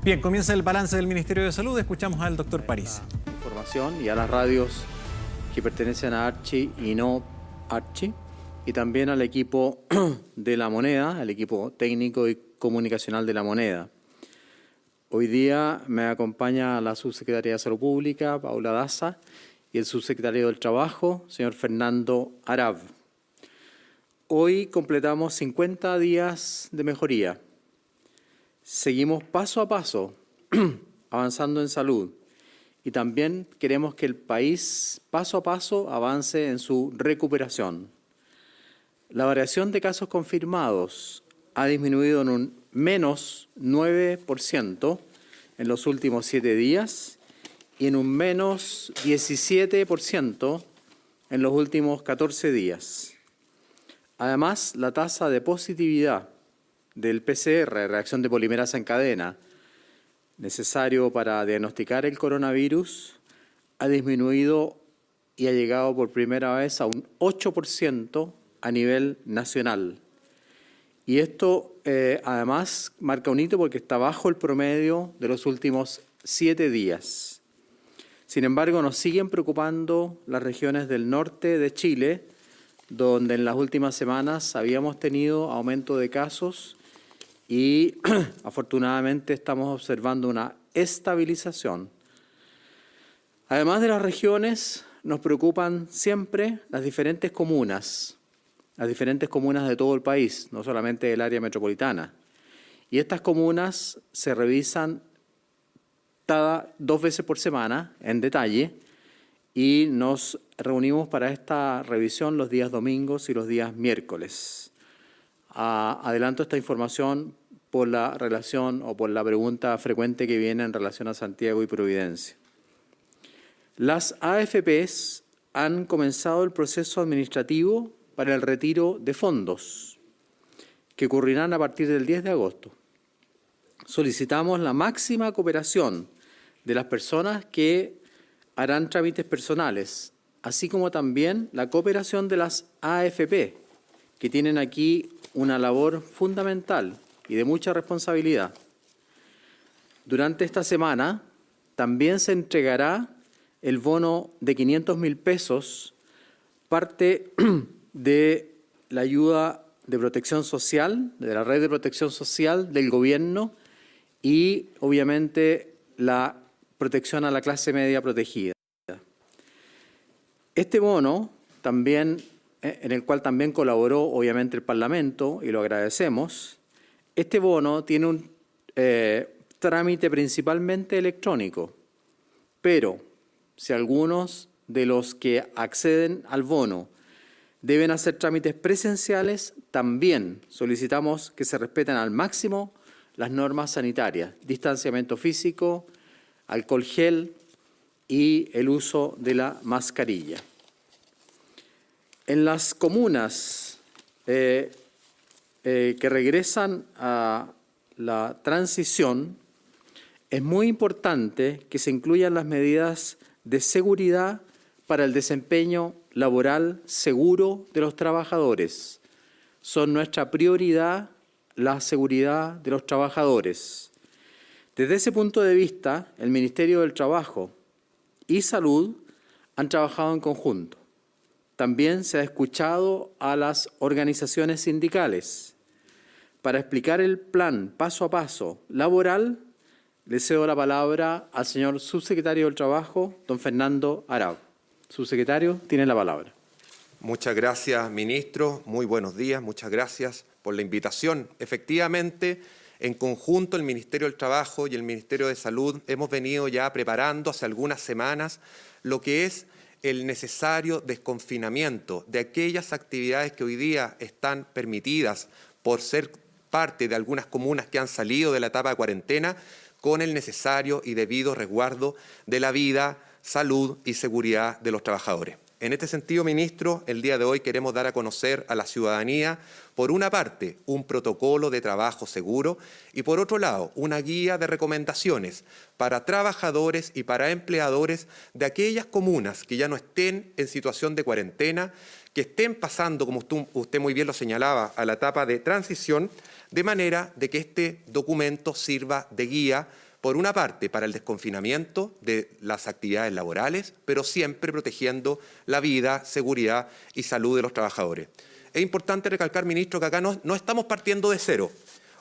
Bien, comienza el balance del Ministerio de Salud. Escuchamos al doctor París. Información y a las radios que pertenecen a Archi y no Archi, y también al equipo de La Moneda, al equipo técnico y comunicacional de La Moneda. Hoy día me acompaña la subsecretaria de Salud Pública, Paula Daza, y el subsecretario del Trabajo, señor Fernando Arab. Hoy completamos 50 días de mejoría. Seguimos paso a paso avanzando en salud y también queremos que el país paso a paso avance en su recuperación. La variación de casos confirmados ha disminuido en un menos 9% en los últimos 7 días y en un menos 17% en los últimos 14 días. Además, la tasa de positividad del PCR, reacción de polimerasa en cadena, necesario para diagnosticar el coronavirus, ha disminuido y ha llegado por primera vez a un 8% a nivel nacional. Y esto además marca un hito porque está bajo el promedio de los últimos 7 días. Sin embargo, nos siguen preocupando las regiones del norte de Chile, donde en las últimas semanas habíamos tenido aumento de casos y afortunadamente estamos observando una estabilización. Además de las regiones, nos preocupan siempre las diferentes comunas de todo el país, no solamente del área metropolitana. Y estas comunas se revisan cada 2 veces por semana en detalle y nos reunimos para esta revisión los días domingos y los días miércoles. Adelanto esta información por la relación o por la pregunta frecuente que viene en relación a Santiago y Providencia. Las AFPs han comenzado el proceso administrativo para el retiro de fondos, que ocurrirán a partir del 10 de agosto. Solicitamos la máxima cooperación de las personas que harán trámites personales, así como también la cooperación de las AFP, que tienen aquí una labor fundamental y de mucha responsabilidad. Durante esta semana también se entregará el bono de 500.000 pesos, parte de la ayuda de protección social, de la red de protección social del gobierno y obviamente la protección a la clase media protegida. Este bono también, en el cual también colaboró obviamente el Parlamento y lo agradecemos, este bono tiene un trámite principalmente electrónico, pero si algunos de los que acceden al bono deben hacer trámites presenciales, también solicitamos que se respeten al máximo las normas sanitarias, distanciamiento físico, alcohol gel y el uso de la mascarilla. En las comunas que regresan a la transición, es muy importante que se incluyan las medidas de seguridad para el desempeño laboral seguro de los trabajadores. Son nuestra prioridad la seguridad de los trabajadores. Desde ese punto de vista, el Ministerio del Trabajo y Salud han trabajado en conjunto. También se ha escuchado a las organizaciones sindicales. Para explicar el plan paso a paso laboral, le cedo la palabra al señor subsecretario del Trabajo, don Fernando Arab. Subsecretario, tiene la palabra. Muchas gracias, ministro. Muy buenos días. Muchas gracias por la invitación. Efectivamente, en conjunto el Ministerio del Trabajo y el Ministerio de Salud hemos venido ya preparando hace algunas semanas lo que es el necesario desconfinamiento de aquellas actividades que hoy día están permitidas por ser parte de algunas comunas que han salido de la etapa de cuarentena con el necesario y debido resguardo de la vida, salud y seguridad de los trabajadores. En este sentido, ministro, el día de hoy queremos dar a conocer a la ciudadanía, por una parte, un protocolo de trabajo seguro y, por otro lado, una guía de recomendaciones para trabajadores y para empleadores de aquellas comunas que ya no estén en situación de cuarentena, que estén pasando, como usted muy bien lo señalaba, a la etapa de transición, de manera de que este documento sirva de guía por una parte, para el desconfinamiento de las actividades laborales, pero siempre protegiendo la vida, seguridad y salud de los trabajadores. Es importante recalcar, ministro, que acá no estamos partiendo de cero.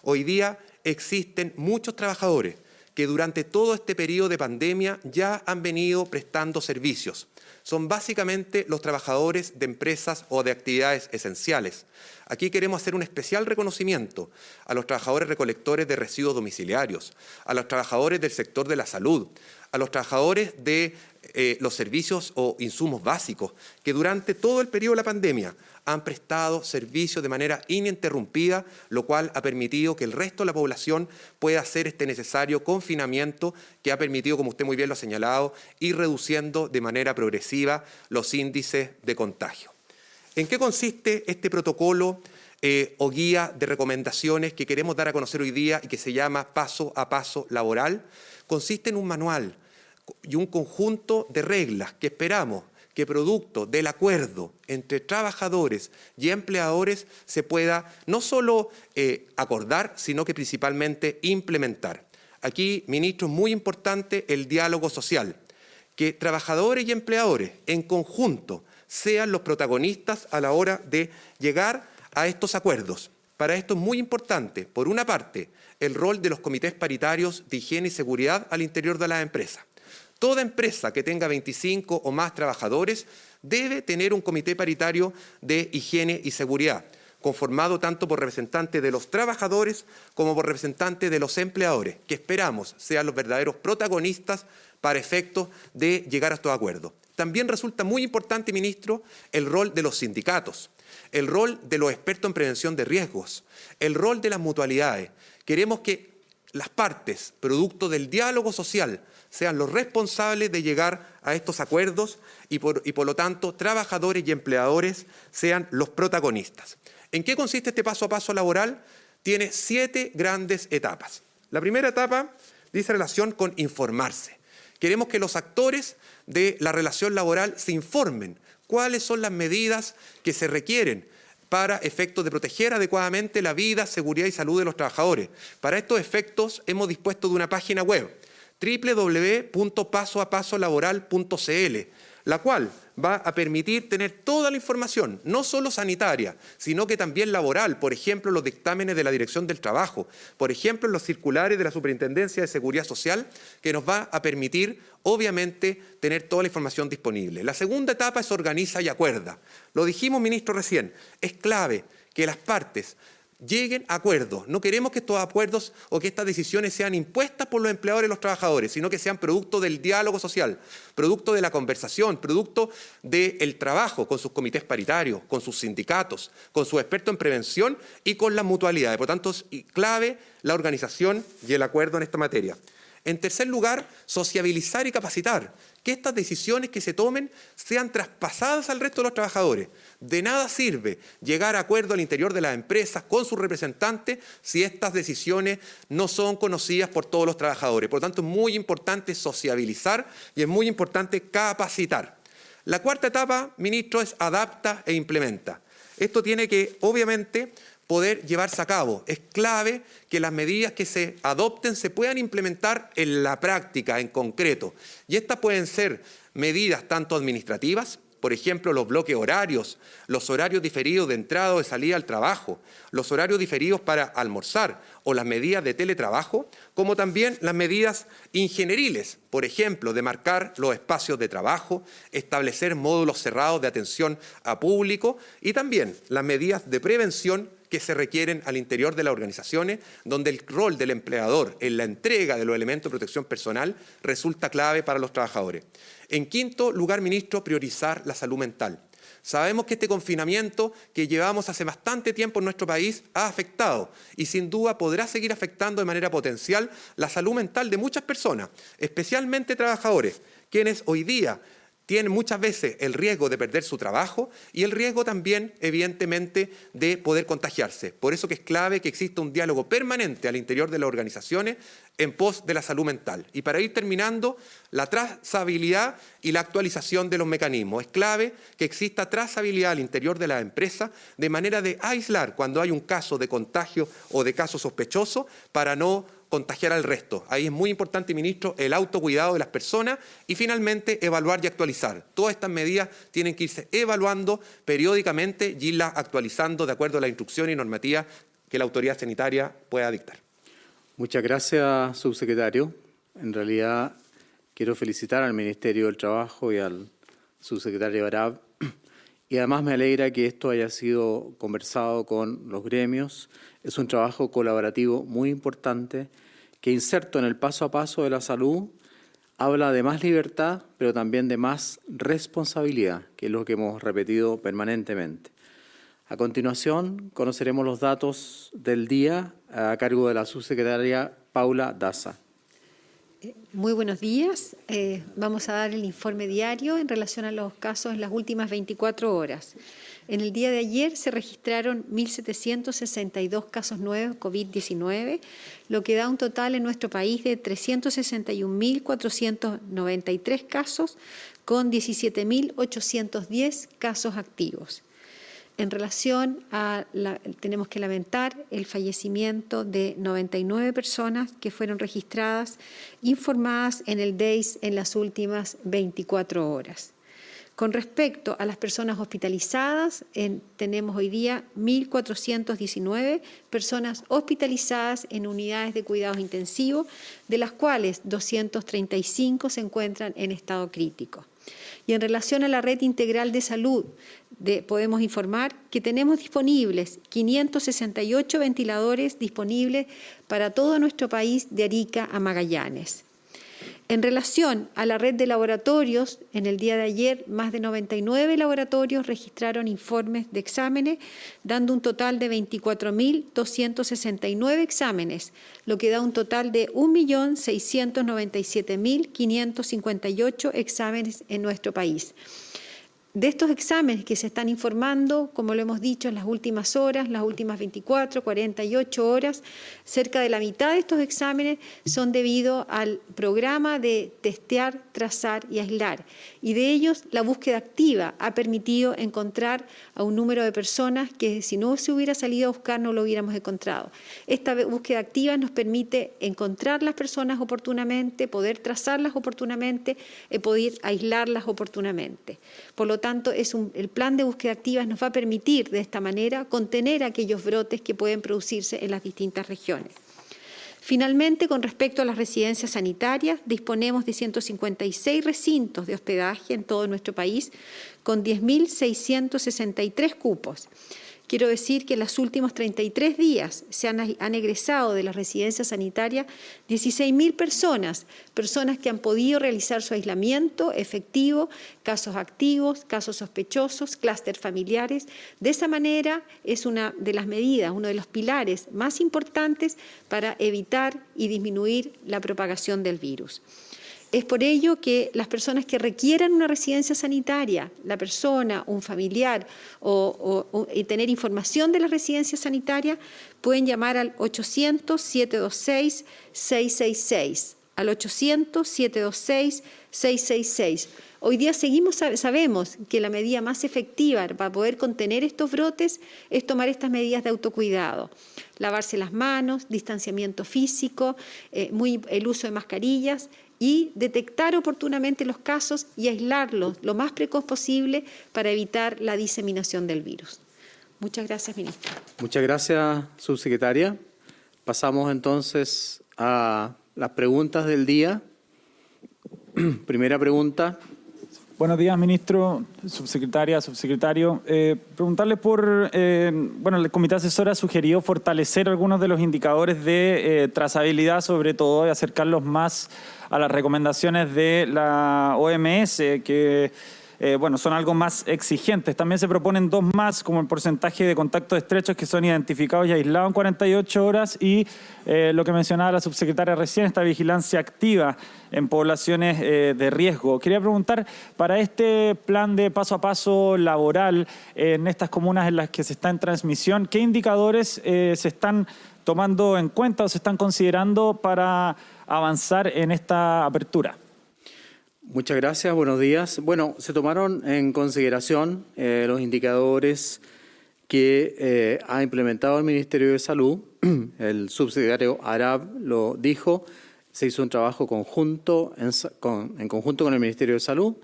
Hoy día existen muchos trabajadores que durante todo este periodo de pandemia ya han venido prestando servicios. Son básicamente los trabajadores de empresas o de actividades esenciales. Aquí queremos hacer un especial reconocimiento a los trabajadores recolectores de residuos domiciliarios, a los trabajadores del sector de la salud, a los trabajadores de los servicios o insumos básicos, que durante todo el periodo de la pandemia han prestado servicios de manera ininterrumpida, lo cual ha permitido que el resto de la población pueda hacer este necesario confinamiento que ha permitido, como usted muy bien lo ha señalado, ir reduciendo de manera progresiva los índices de contagio. ¿En qué consiste este protocolo o guía de recomendaciones que queremos dar a conocer hoy día y que se llama Paso a Paso Laboral? Consiste en un manual y un conjunto de reglas que esperamos que producto del acuerdo entre trabajadores y empleadores se pueda no solo acordar, sino que principalmente implementar. Aquí, ministro, es muy importante el diálogo social, que trabajadores y empleadores en conjunto sean los protagonistas a la hora de llegar a estos acuerdos. Para esto es muy importante, por una parte, el rol de los comités paritarios de higiene y seguridad al interior de las empresas. Toda empresa que tenga 25 o más trabajadores debe tener un comité paritario de higiene y seguridad, conformado tanto por representantes de los trabajadores como por representantes de los empleadores, que esperamos sean los verdaderos protagonistas para efectos de llegar a estos acuerdos. También resulta muy importante, ministro, el rol de los sindicatos, el rol de los expertos en prevención de riesgos, el rol de las mutualidades. Queremos que las partes, producto del diálogo social, sean los responsables de llegar a estos acuerdos y por lo tanto trabajadores y empleadores sean los protagonistas. ¿En qué consiste este paso a paso laboral? Tiene 7 grandes etapas. La primera etapa dice relación con informarse. Queremos que los actores de la relación laboral se informen cuáles son las medidas que se requieren para efectos de proteger adecuadamente la vida, seguridad y salud de los trabajadores. Para estos efectos hemos dispuesto de una página web, www.pasoapasolaboral.cl, la cual va a permitir tener toda la información, no solo sanitaria, sino que también laboral, por ejemplo, los dictámenes de la Dirección del Trabajo, por ejemplo, los circulares de la Superintendencia de Seguridad Social, que nos va a permitir, obviamente, tener toda la información disponible. La segunda etapa es organiza y acuerda. Lo dijimos, ministro, recién, es clave que las partes lleguen a acuerdos. No queremos que estos acuerdos o que estas decisiones sean impuestas por los empleadores y los trabajadores, sino que sean producto del diálogo social, producto de la conversación, producto del trabajo con sus comités paritarios, con sus sindicatos, con sus expertos en prevención y con las mutualidades. Por tanto, es clave la organización y el acuerdo en esta materia. En tercer lugar, sociabilizar y capacitar, que estas decisiones que se tomen sean traspasadas al resto de los trabajadores. De nada sirve llegar a acuerdo al interior de las empresas con sus representantes si estas decisiones no son conocidas por todos los trabajadores. Por lo tanto, es muy importante sociabilizar y es muy importante capacitar. La cuarta etapa, ministro, es adapta e implementa. Esto tiene que, obviamente, poder llevarse a cabo. Es clave que las medidas que se adopten se puedan implementar en la práctica, en concreto. Y estas pueden ser medidas tanto administrativas, por ejemplo, los bloques horarios, los horarios diferidos de entrada o de salida al trabajo, los horarios diferidos para almorzar o las medidas de teletrabajo, como también las medidas ingenieriles, por ejemplo, de marcar los espacios de trabajo, establecer módulos cerrados de atención a público y también las medidas de prevención que se requieren al interior de las organizaciones, donde el rol del empleador en la entrega de los elementos de protección personal resulta clave para los trabajadores. En quinto lugar, ministro, priorizar la salud mental. Sabemos que este confinamiento que llevamos hace bastante tiempo en nuestro país ha afectado y sin duda podrá seguir afectando de manera potencial la salud mental de muchas personas, especialmente trabajadores, quienes hoy día tienen muchas veces el riesgo de perder su trabajo y el riesgo también, evidentemente, de poder contagiarse. Por eso que es clave que exista un diálogo permanente al interior de las organizaciones en pos de la salud mental. Y para ir terminando, la trazabilidad y la actualización de los mecanismos. Es clave que exista trazabilidad al interior de la empresa de manera de aislar cuando hay un caso de contagio o de caso sospechoso para no contagiar al resto. Ahí es muy importante, ministro, el autocuidado de las personas y finalmente evaluar y actualizar. Todas estas medidas tienen que irse evaluando periódicamente y irlas actualizando de acuerdo a la instrucción y normativa que la autoridad sanitaria pueda dictar. Muchas gracias, subsecretario. En realidad, quiero felicitar al Ministerio del Trabajo y al subsecretario Arab. Y además me alegra que esto haya sido conversado con los gremios. Es un trabajo colaborativo muy importante que, inserto en el paso a paso de la salud, habla de más libertad, pero también de más responsabilidad, que es lo que hemos repetido permanentemente. A continuación, conoceremos los datos del día a cargo de la subsecretaria Paula Daza. Muy buenos días. Vamos a dar el informe diario en relación a los casos en las últimas 24 horas. En el día de ayer se registraron 1.762 casos nuevos COVID-19, lo que da un total en nuestro país de 361.493 casos con 17.810 casos activos. En relación a tenemos que lamentar el fallecimiento de 99 personas que fueron registradas, informadas en el DEIS en las últimas 24 horas. Con respecto a las personas hospitalizadas, tenemos hoy día 1.419 personas hospitalizadas en unidades de cuidados intensivos, de las cuales 235 se encuentran en estado crítico. Y en relación a la red integral de salud, podemos informar que tenemos disponibles 568 ventiladores disponibles para todo nuestro país de Arica a Magallanes. En relación a la red de laboratorios, en el día de ayer más de 99 laboratorios registraron informes de exámenes, dando un total de 24.269 exámenes, lo que da un total de 1.697.558 exámenes en nuestro país. De estos exámenes que se están informando, como lo hemos dicho en las últimas horas, las últimas 24, 48 horas, cerca de la mitad de estos exámenes son debido al programa de testear, trazar y aislar. Y de ellos, la búsqueda activa ha permitido encontrar a un número de personas que si no se hubiera salido a buscar no lo hubiéramos encontrado. Esta búsqueda activa nos permite encontrar las personas oportunamente, poder trazarlas oportunamente y poder aislarlas oportunamente. Por lo tanto, el plan de búsqueda activa nos va a permitir de esta manera contener aquellos brotes que pueden producirse en las distintas regiones. Finalmente, con respecto a las residencias sanitarias, disponemos de 156 recintos de hospedaje en todo nuestro país con 10.663 cupos. Quiero decir que en los últimos 33 días se han egresado de las residencias sanitarias 16.000 personas que han podido realizar su aislamiento efectivo, casos activos, casos sospechosos, clústeres familiares. De esa manera es una de las medidas, uno de los pilares más importantes para evitar y disminuir la propagación del virus. Es por ello que las personas que requieran una residencia sanitaria, la persona, un familiar y tener información de la residencia sanitaria, pueden llamar al 800-726-666, al 800-726-666. Hoy día sabemos que la medida más efectiva para poder contener estos brotes es tomar estas medidas de autocuidado. Lavarse las manos, distanciamiento físico, el uso de mascarillas y detectar oportunamente los casos y aislarlos lo más precoz posible para evitar la diseminación del virus. Muchas gracias, ministro. Muchas gracias, subsecretaria. Pasamos entonces a las preguntas del día. Primera pregunta. Buenos días, ministro, subsecretaria, subsecretario. Preguntarle el Comité Asesor ha sugerido fortalecer algunos de los indicadores de trazabilidad, sobre todo, y acercarlos más a las recomendaciones de la OMS, que son algo más exigentes. También se proponen dos más, como el porcentaje de contactos estrechos que son identificados y aislados en 48 horas y lo que mencionaba la subsecretaria recién, esta vigilancia activa en poblaciones de riesgo. Quería preguntar, para este plan de paso a paso laboral en estas comunas en las que se está en transmisión, ¿qué indicadores se están tomando en cuenta o se están considerando para avanzar en esta apertura? Muchas gracias, buenos días. Bueno, se tomaron en consideración los indicadores que ha implementado el Ministerio de Salud. El subsecretario Arab lo dijo, se hizo un trabajo conjunto en conjunto con el Ministerio de Salud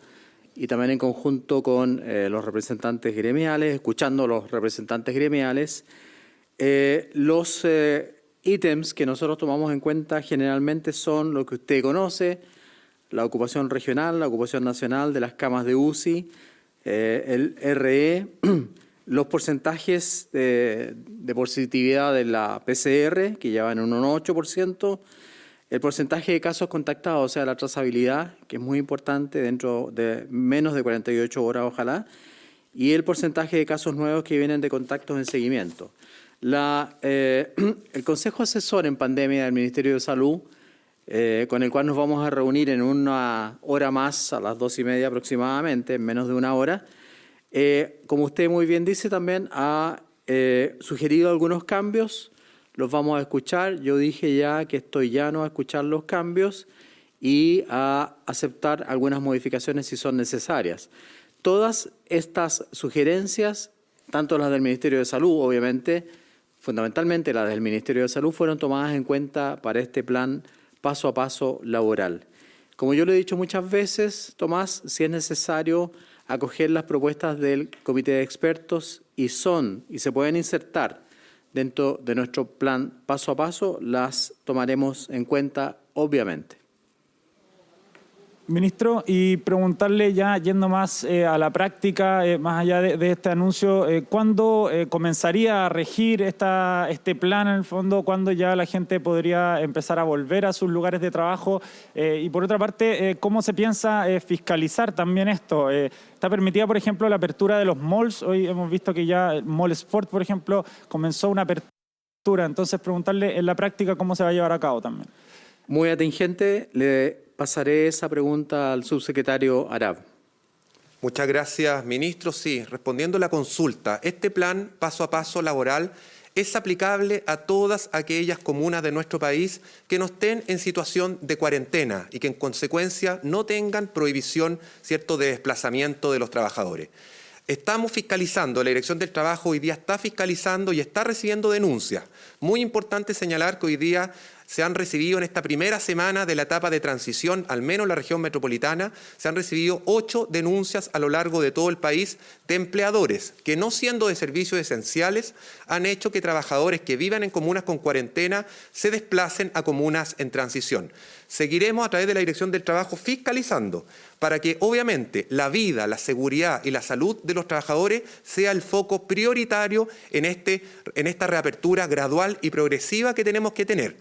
y también en conjunto con los representantes gremiales, escuchando a los representantes gremiales. Los ítems que nosotros tomamos en cuenta generalmente son lo que usted conoce: la ocupación regional, la ocupación nacional de las camas de UCI, el RE, los porcentajes de positividad de la PCR, que ya van en un 8%, el porcentaje de casos contactados, o sea, la trazabilidad, que es muy importante, dentro de menos de 48 horas, ojalá, y el porcentaje de casos nuevos que vienen de contactos en seguimiento. El Consejo Asesor en Pandemia del Ministerio de Salud, con el cual nos vamos a reunir en una hora más, a las 2:30 aproximadamente, en menos de una hora, como usted muy bien dice, también ha sugerido algunos cambios. Los vamos a escuchar. Yo dije ya que estoy llano a escuchar los cambios y a aceptar algunas modificaciones si son necesarias. Todas estas sugerencias, tanto las del Ministerio de Salud, obviamente, fundamentalmente las del Ministerio de Salud, fueron tomadas en cuenta para este plan paso a paso laboral. Como yo lo he dicho muchas veces, Tomás, si es necesario acoger las propuestas del Comité de Expertos y se pueden insertar dentro de nuestro plan paso a paso, las tomaremos en cuenta, obviamente. Ministro, y preguntarle ya, yendo más a la práctica, más allá de este anuncio, ¿cuándo comenzaría a regir este plan en el fondo? ¿Cuándo ya la gente podría empezar a volver a sus lugares de trabajo? Y por otra parte, ¿cómo se piensa fiscalizar también esto? ¿Está permitida, por ejemplo, la apertura de los malls? Hoy hemos visto que ya el Mall Sport, por ejemplo, comenzó una apertura. Entonces, preguntarle en la práctica cómo se va a llevar a cabo también. Muy atingente, le pasaré esa pregunta al subsecretario Arab. Muchas gracias, ministro. Sí, respondiendo a la consulta, este plan paso a paso laboral es aplicable a todas aquellas comunas de nuestro país que no estén en situación de cuarentena y que en consecuencia no tengan prohibición, ¿cierto?, de desplazamiento de los trabajadores. Estamos fiscalizando, la Dirección del Trabajo hoy día está fiscalizando y está recibiendo denuncias. Muy importante señalar que hoy día se han recibido en esta primera semana de la etapa de transición, al menos en la región metropolitana, se han recibido 8 denuncias a lo largo de todo el país de empleadores que, no siendo de servicios esenciales, han hecho que trabajadores que vivan en comunas con cuarentena se desplacen a comunas en transición. Seguiremos a través de la Dirección del Trabajo fiscalizando para que obviamente la vida, la seguridad y la salud de los trabajadores sea el foco prioritario en esta reapertura gradual y progresiva que tenemos que tener.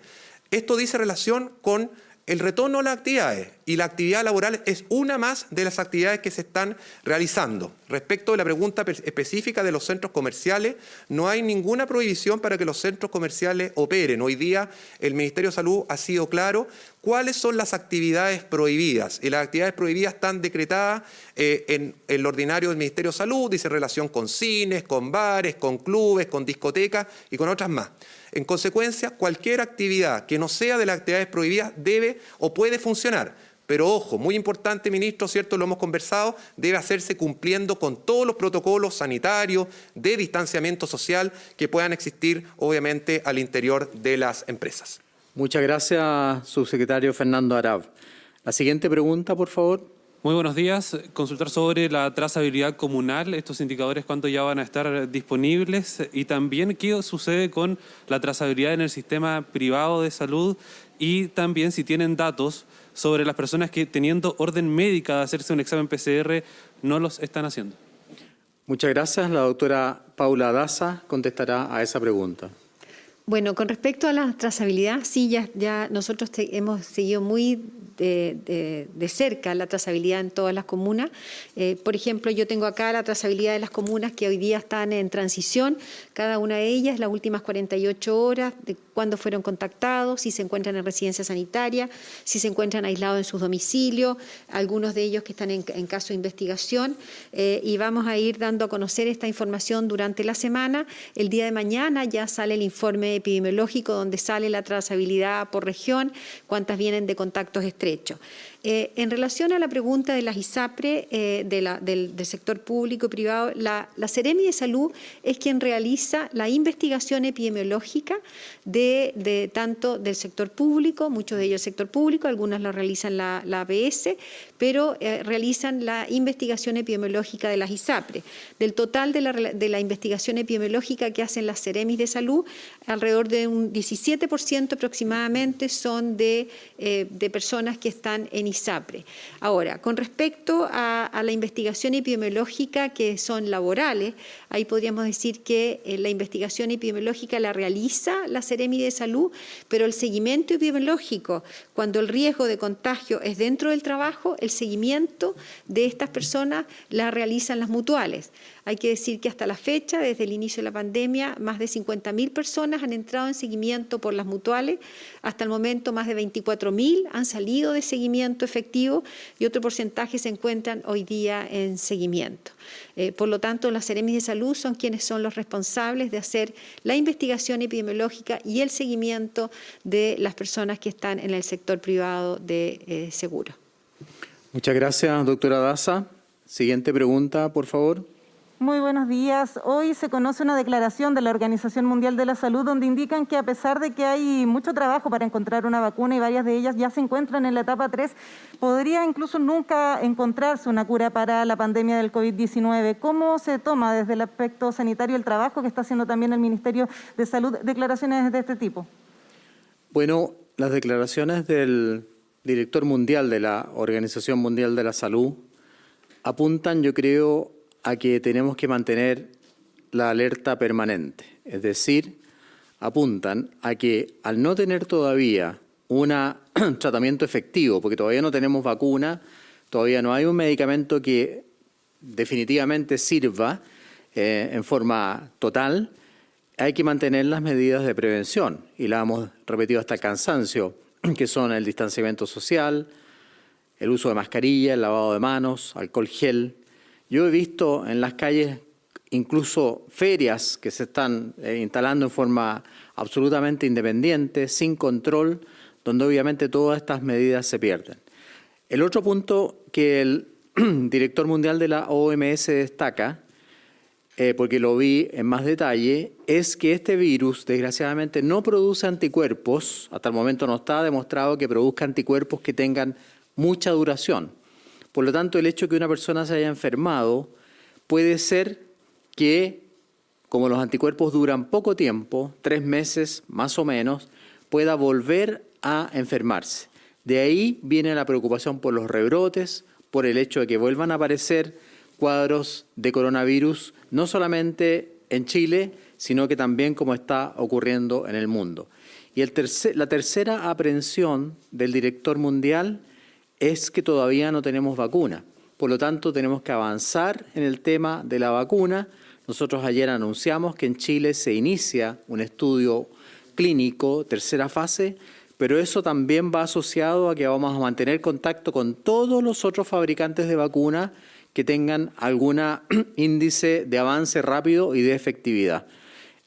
Esto dice relación con el retorno a las actividades y la actividad laboral es una más de las actividades que se están realizando. Respecto de la pregunta específica de los centros comerciales, no hay ninguna prohibición para que los centros comerciales operen. Hoy día el Ministerio de Salud ha sido claro cuáles son las actividades prohibidas y las actividades prohibidas están decretadas en el ordinario del Ministerio de Salud, dice relación con cines, con bares, con clubes, con discotecas y con otras más. En consecuencia, cualquier actividad que no sea de las actividades prohibidas debe o puede funcionar. Pero ojo, muy importante, ministro, ¿cierto? Lo hemos conversado, debe hacerse cumpliendo con todos los protocolos sanitarios de distanciamiento social que puedan existir, obviamente, al interior de las empresas. Muchas gracias, subsecretario Fernando Arab. La siguiente pregunta, por favor. Muy buenos días. Consultar sobre la trazabilidad comunal, estos indicadores, cuánto ya van a estar disponibles y también qué sucede con la trazabilidad en el sistema privado de salud y también si tienen datos sobre las personas que, teniendo orden médica de hacerse un examen PCR, no los están haciendo. Muchas gracias. La doctora Paula Daza contestará a esa pregunta. Bueno, con respecto a la trazabilidad, sí, ya nosotros hemos seguido muy de cerca la trazabilidad en todas las comunas. Por ejemplo, yo tengo acá la trazabilidad de las comunas que hoy día están en transición, cada una de ellas, las últimas 48 horas, de cuándo fueron contactados, si se encuentran en residencia sanitaria, si se encuentran aislados en sus domicilios, algunos de ellos que están en caso de investigación, y vamos a ir dando a conocer esta información durante la semana. El día de mañana ya sale el informe epidemiológico donde sale la trazabilidad por región, cuántas vienen de contactos estrechos, estrecho. En relación a la pregunta de las ISAPRE del sector público y privado, la Seremi de Salud es quien realiza la investigación epidemiológica tanto del sector público, muchos de ellos del sector público, algunas lo realizan la APS, pero realizan la investigación epidemiológica de las ISAPRE. Del total de la investigación epidemiológica que hacen las Seremis de Salud, alrededor de un 17% aproximadamente son de personas que están en ISAPRE. Ahora, con respecto a la investigación epidemiológica que son laborales, ahí podríamos decir que la investigación epidemiológica la realiza la Seremi de Salud, pero el seguimiento epidemiológico, cuando el riesgo de contagio es dentro del trabajo, el seguimiento de estas personas la realizan las mutuales. Hay que decir que hasta la fecha, desde el inicio de la pandemia, más de 50.000 personas han entrado en seguimiento por las mutuales. Hasta el momento, más de 24.000 han salido de seguimiento efectivo y otro porcentaje se encuentran hoy día en seguimiento. Por lo tanto, las Seremis de Salud son quienes son los responsables de hacer la investigación epidemiológica y el seguimiento de las personas que están en el sector privado de seguro. Muchas gracias, doctora Daza. Siguiente pregunta, por favor. Muy buenos días. Hoy se conoce una declaración de la Organización Mundial de la Salud donde indican que a pesar de que hay mucho trabajo para encontrar una vacuna y varias de ellas ya se encuentran en la etapa 3, podría incluso nunca encontrarse una cura para la pandemia del COVID-19. ¿Cómo se toma desde el aspecto sanitario el trabajo que está haciendo también el Ministerio de Salud declaraciones de este tipo? Bueno, las declaraciones del director mundial de la Organización Mundial de la Salud apuntan, yo creo, a que tenemos que mantener la alerta permanente. Es decir, apuntan a que al no tener todavía un tratamiento efectivo, porque todavía no tenemos vacuna, todavía no hay un medicamento que definitivamente sirva en forma total, hay que mantener las medidas de prevención. Y las hemos repetido hasta el cansancio, que son el distanciamiento social, el uso de mascarilla, el lavado de manos, alcohol gel. Yo he visto en las calles incluso ferias que se están instalando en forma absolutamente independiente, sin control, donde obviamente todas estas medidas se pierden. El otro punto que el director mundial de la OMS destaca, porque lo vi en más detalle, es que este virus desgraciadamente no produce anticuerpos, hasta el momento no está demostrado que produzca anticuerpos que tengan mucha duración. Por lo tanto, el hecho de que una persona se haya enfermado puede ser que, como los anticuerpos duran poco tiempo, 3 meses más o menos, pueda volver a enfermarse. De ahí viene la preocupación por los rebrotes, por el hecho de que vuelvan a aparecer cuadros de coronavirus, no solamente en Chile, sino que también como está ocurriendo en el mundo. Y la tercera aprehensión del director mundial es que todavía no tenemos vacuna. Por lo tanto, tenemos que avanzar en el tema de la vacuna. Nosotros ayer anunciamos que en Chile se inicia un estudio clínico, tercera fase, pero eso también va asociado a que vamos a mantener contacto con todos los otros fabricantes de vacuna que tengan algún índice de avance rápido y de efectividad.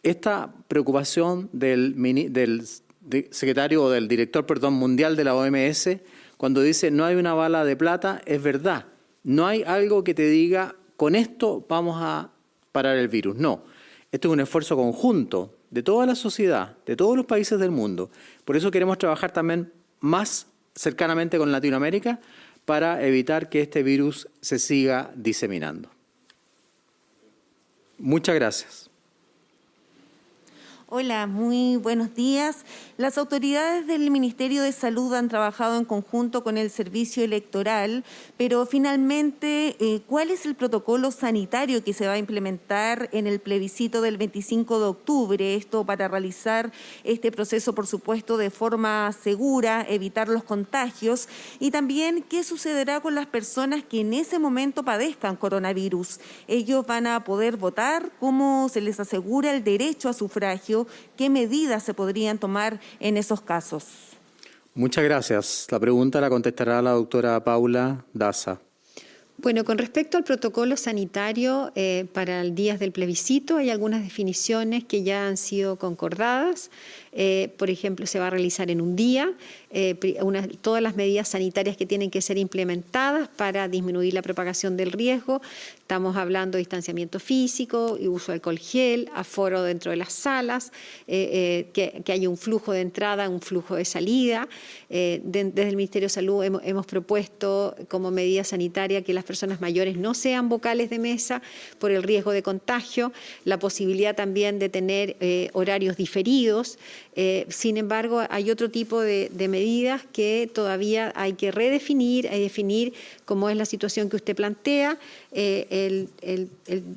Esta preocupación del secretario o del director mundial de la OMS, cuando dice no hay una bala de plata, es verdad. No hay algo que te diga, con esto vamos a parar el virus. No, esto es un esfuerzo conjunto de toda la sociedad, de todos los países del mundo. Por eso queremos trabajar también más cercanamente con Latinoamérica para evitar que este virus se siga diseminando. Muchas gracias. Hola, muy buenos días. Las autoridades del Ministerio de Salud han trabajado en conjunto con el Servicio Electoral, pero finalmente, ¿cuál es el protocolo sanitario que se va a implementar en el plebiscito del 25 de octubre? Esto para realizar este proceso, por supuesto, de forma segura, evitar los contagios. Y también, ¿qué sucederá con las personas que en ese momento padezcan coronavirus? ¿Ellos van a poder votar? ¿Cómo se les asegura el derecho a sufragio? ¿Qué medidas se podrían tomar en esos casos? Muchas gracias. La pregunta la contestará la doctora Paula Daza. Bueno, con respecto al protocolo sanitario para el día del plebiscito, hay algunas definiciones que ya han sido concordadas. por ejemplo, se va a realizar en un día, todas las medidas sanitarias que tienen que ser implementadas para disminuir la propagación del riesgo. Estamos hablando de distanciamiento físico, uso de alcohol gel, aforo dentro de las salas, que haya un flujo de entrada, un flujo de salida. Desde el Ministerio de Salud hemos propuesto como medida sanitaria que las personas mayores no sean vocales de mesa por el riesgo de contagio, la posibilidad también de tener horarios diferidos. Sin embargo, hay otro tipo de medidas que todavía hay que redefinir, hay que definir cómo es la situación que usted plantea. El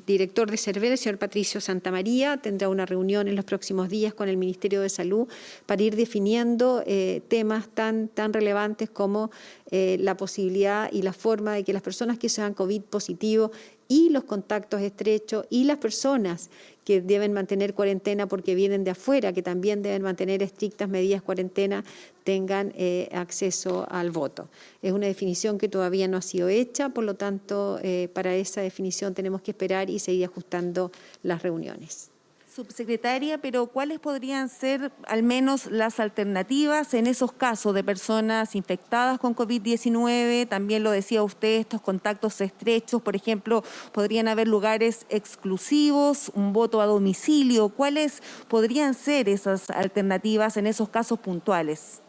director de Cervel, el señor Patricio Santamaría, tendrá una reunión en los próximos días con el Ministerio de Salud para ir definiendo temas tan relevantes como la posibilidad y la forma de que las personas que sean COVID positivo y los contactos estrechos y las personas que deben mantener cuarentena porque vienen de afuera, que también deben mantener estrictas medidas cuarentena, tengan acceso al voto. Es una definición que todavía no ha sido hecha, por lo tanto, para esa definición tenemos que esperar y seguir ajustando las reuniones. Subsecretaria, pero ¿cuáles podrían ser al menos las alternativas en esos casos de personas infectadas con COVID-19? También lo decía usted, estos contactos estrechos, por ejemplo, podrían haber lugares exclusivos, un voto a domicilio. ¿Cuáles podrían ser esas alternativas en esos casos puntuales?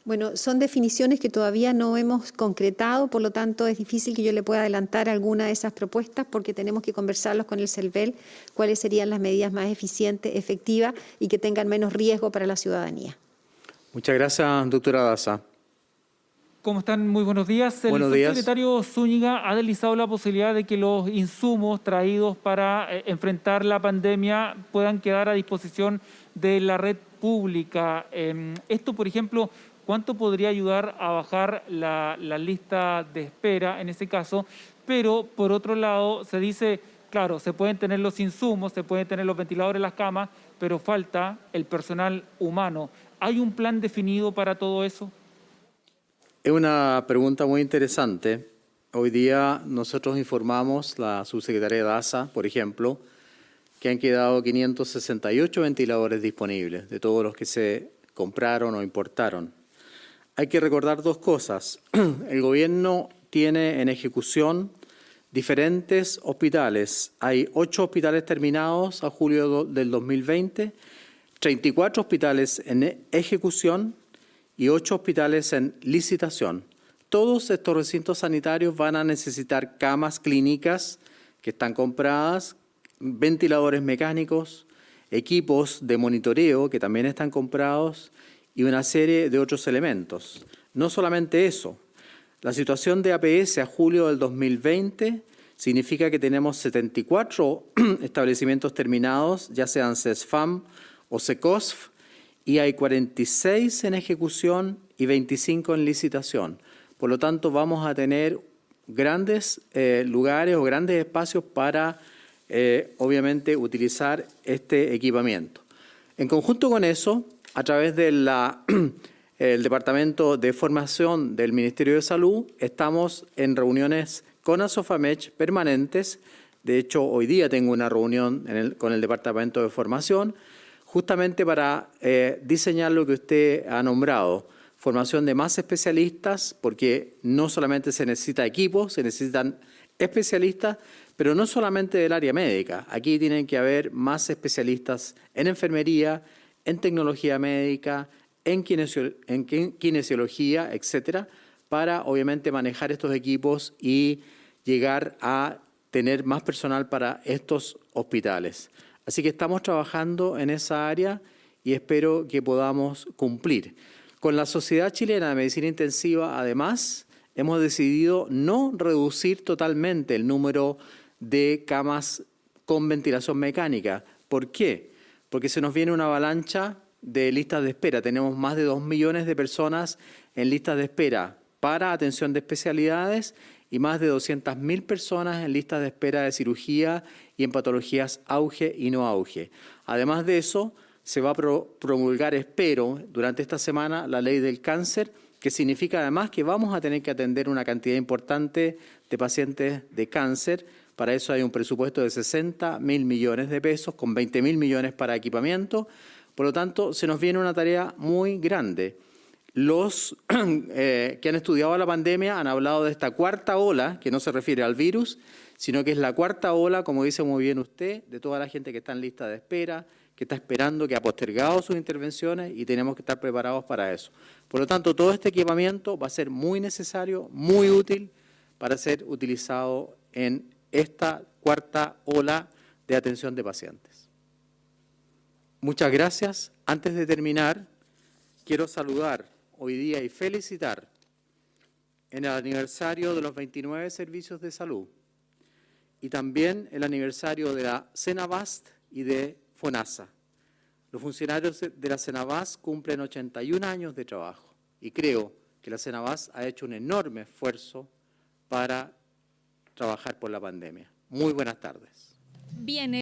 Bueno, son definiciones que todavía no hemos concretado, por lo tanto es difícil que yo le pueda adelantar alguna de esas propuestas porque tenemos que conversarlos con el CERVEL, cuáles serían las medidas más eficientes, efectivas y que tengan menos riesgo para la ciudadanía. Muchas gracias, doctora Daza. ¿Cómo están? Muy buenos días. Buenos días. El subsecretario Zúñiga ha deslizado la posibilidad de que los insumos traídos para enfrentar la pandemia puedan quedar a disposición de la red pública. Esto, por ejemplo, ¿cuánto podría ayudar a bajar la lista de espera en ese caso? Pero, por otro lado, se dice, claro, se pueden tener los insumos, se pueden tener los ventiladores, las camas, pero falta el personal humano. ¿Hay un plan definido para todo eso? Es una pregunta muy interesante. Hoy día nosotros informamos, la subsecretaria Daza, por ejemplo, que han quedado 568 ventiladores disponibles de todos los que se compraron o importaron. Hay que recordar dos cosas. El gobierno tiene en ejecución diferentes hospitales. Hay 8 hospitales terminados a julio del 2020, 34 hospitales en ejecución y 8 hospitales en licitación. Todos estos recintos sanitarios van a necesitar camas clínicas que están compradas, ventiladores mecánicos, equipos de monitoreo que también están comprados y una serie de otros elementos. No solamente eso, la situación de APS a julio del 2020 significa que tenemos 74 establecimientos terminados, ya sean CESFAM o SECOSF, y hay 46 en ejecución y 25 en licitación. Por lo tanto, vamos a tener grandes lugares o grandes espacios para, obviamente, utilizar este equipamiento. En conjunto con eso, a través del Departamento de Formación del Ministerio de Salud, estamos en reuniones con ASOFAMECH permanentes. De hecho, hoy día tengo una reunión con el Departamento de Formación, justamente para diseñar lo que usted ha nombrado, formación de más especialistas, porque no solamente se necesita equipo, se necesitan especialistas, pero no solamente del área médica. Aquí tienen que haber más especialistas en enfermería, en tecnología médica, en kinesiología, etcétera, para obviamente manejar estos equipos y llegar a tener más personal para estos hospitales. Así que estamos trabajando en esa área y espero que podamos cumplir. Con la Sociedad Chilena de Medicina Intensiva, además, hemos decidido no reducir totalmente el número de camas con ventilación mecánica. ¿Por qué? Porque se nos viene una avalancha de listas de espera. Tenemos más de 2 millones de personas en listas de espera para atención de especialidades y más de 200.000 personas en listas de espera de cirugía y en patologías auge y no auge. Además de eso, se va a promulgar, espero, durante esta semana, la ley del cáncer, que significa además que vamos a tener que atender una cantidad importante de pacientes de cáncer. Para eso hay un presupuesto de 60.000 millones de pesos, con 20.000 millones para equipamiento, Por lo tanto, se nos viene una tarea muy grande. Los que han estudiado la pandemia han hablado de esta cuarta ola, que no se refiere al virus, sino que es la cuarta ola, como dice muy bien usted, de toda la gente que está en lista de espera, que está esperando, que ha postergado sus intervenciones y tenemos que estar preparados para eso. Por lo tanto, todo este equipamiento va a ser muy necesario, muy útil para ser utilizado en esta cuarta ola de atención de pacientes. Muchas gracias. Antes de terminar, quiero saludar hoy día y felicitar en el aniversario de los 29 servicios de salud y también el aniversario de la Cenabast y de FONASA. Los funcionarios de la Cenabast cumplen 81 años de trabajo y creo que la Cenabast ha hecho un enorme esfuerzo para trabajar por la pandemia. Muy buenas tardes. Bien.